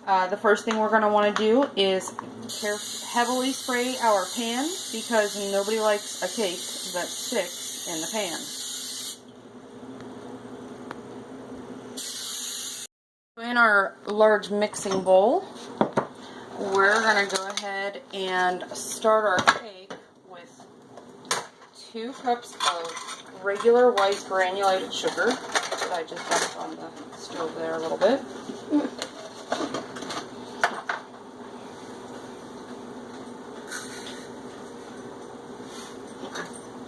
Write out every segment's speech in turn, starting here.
The first thing we're going to want to do is heavily spray our pan because nobody likes a cake that sticks in the pan. In our large mixing bowl, we're going to go ahead and start our cake with 2 cups of regular white granulated sugar that I just dumped on the stove there a little bit.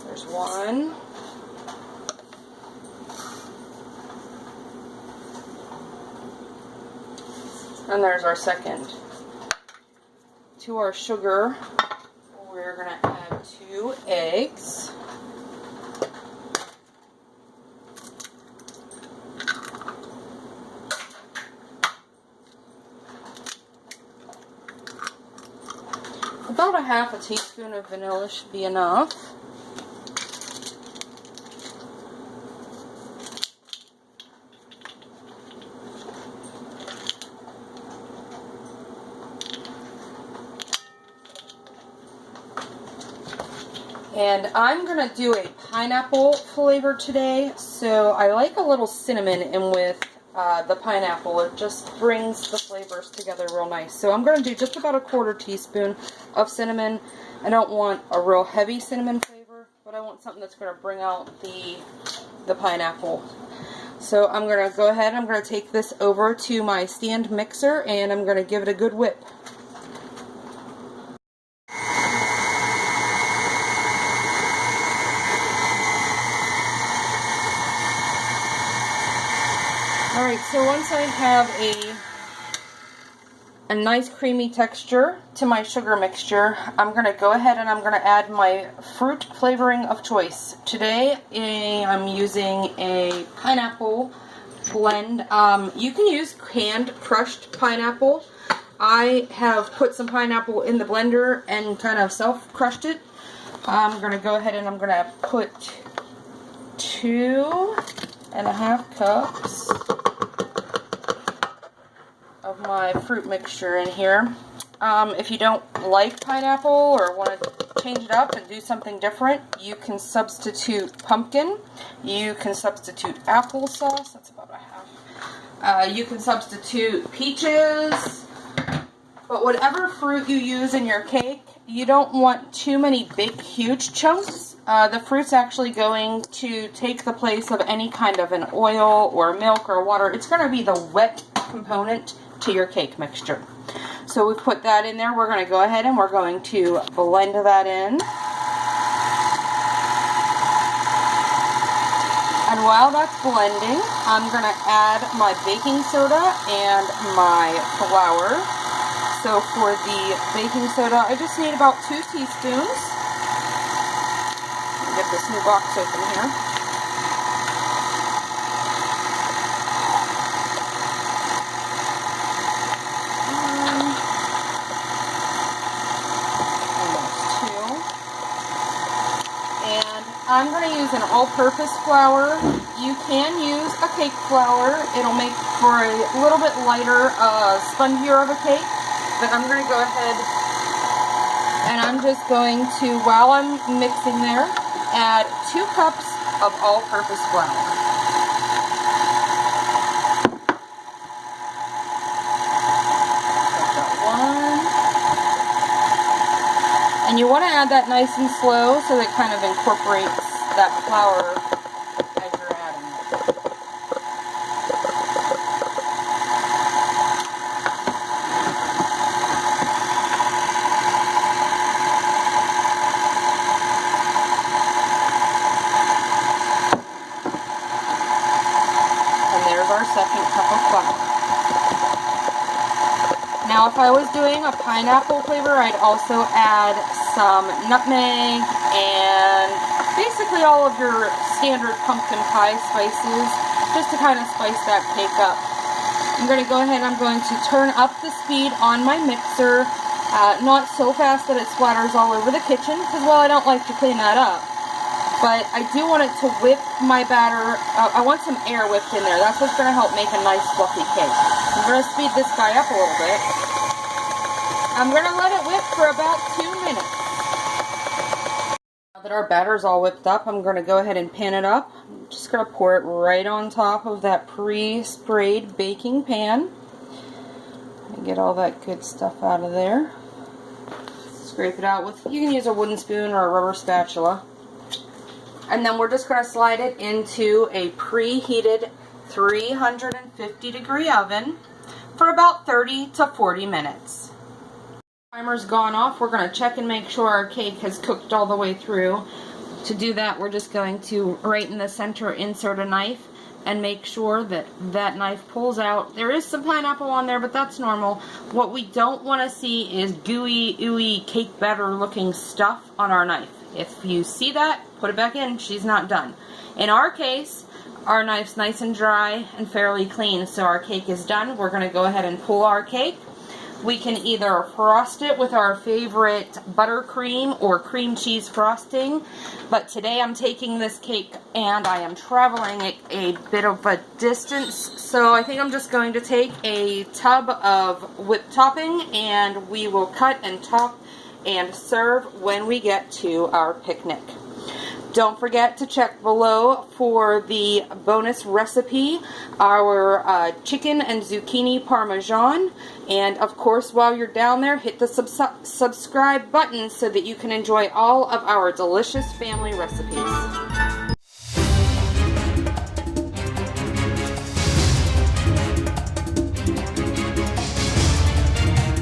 There's 1. And there's our second. To our sugar, we're going to add 2 eggs. About a half a teaspoon of vanilla should be enough. And I'm going to do a pineapple flavor today, so I like a little cinnamon in with the pineapple. It just brings the flavors together real nice. So I'm going to do just about a 1/4 teaspoon of cinnamon. I don't want a real heavy cinnamon flavor, but I want something that's going to bring out the pineapple. So I'm going to go ahead, I'm going to take this over to my stand mixer, and I'm going to give it a good whip. Alright, so once I have a nice creamy texture to my sugar mixture, I'm going to go ahead and I'm going to add my fruit flavoring of choice. Today I'm using a pineapple blend. You can use canned crushed pineapple. I have put some pineapple in the blender and kind of self-crushed it. I'm going to go ahead and I'm going to put 2.5 cups of my fruit mixture in here. If you don't like pineapple or want to change it up and do something different, you can substitute pumpkin. You can substitute applesauce. That's about a half. You can substitute peaches. But whatever fruit you use in your cake, you don't want too many big, huge chunks. The fruit's actually going to take the place of any kind of an oil or milk or water. It's going to be the wet component to your cake mixture. So we've put that in there. We're going to go ahead and we're going to blend that in. And while that's blending, I'm going to add my baking soda and my flour. So for the baking soda, I just need about 2 teaspoons. Let me get this new box open here. I'm going to use an all-purpose flour. You can use a cake flour. It'll make for a little bit lighter, spongier of a cake. But I'm going to go ahead and I'm just going to, while I'm mixing there, add 2 cups of all-purpose flour. And you want to add that nice and slow so that it kind of incorporates that flour as you're adding it. And there's our second cup of flour. Now if I was doing a pineapple flavor, I'd also add some nutmeg and basically all of your standard pumpkin pie spices just to kind of spice that cake up. I'm going to go ahead and I'm going to turn up the speed on my mixer, not so fast that it splatters all over the kitchen because, well, I don't like to clean that up. But I do want it to whip my batter. I want some air whipped in there. That's what's going to help make a nice fluffy cake. I'm going to speed this guy up a little bit. I'm going to let it whip for about 2 minutes. Now that our batter is all whipped up, I'm going to go ahead and pan it up. I'm just going to pour it right on top of that pre-sprayed baking pan. And get all that good stuff out of there. Scrape it out with, you can use a wooden spoon or a rubber spatula. And then we're just going to slide it into a preheated 350-degree oven for about 30 to 40 minutes. Timer's gone off. We're going to check and make sure our cake has cooked all the way through. To do that, we're just going to, right in the center, insert a knife and make sure that that knife pulls out. There is some pineapple on there, but that's normal. What we don't want to see is gooey, ooey, cake batter looking stuff on our knife. If you see that, put it back in. She's not done. In our case, our knife's nice and dry and fairly clean, so our cake is done. We're going to go ahead and pull our cake. We can either frost it with our favorite buttercream or cream cheese frosting, but today I'm taking this cake and I am traveling a bit of a distance, so I think I'm just going to take a tub of whipped topping and we will cut and top and serve when we get to our picnic. Don't forget to check below for the bonus recipe, our chicken and zucchini Parmesan. And of course, while you're down there, hit the subscribe button so that you can enjoy all of our delicious family recipes.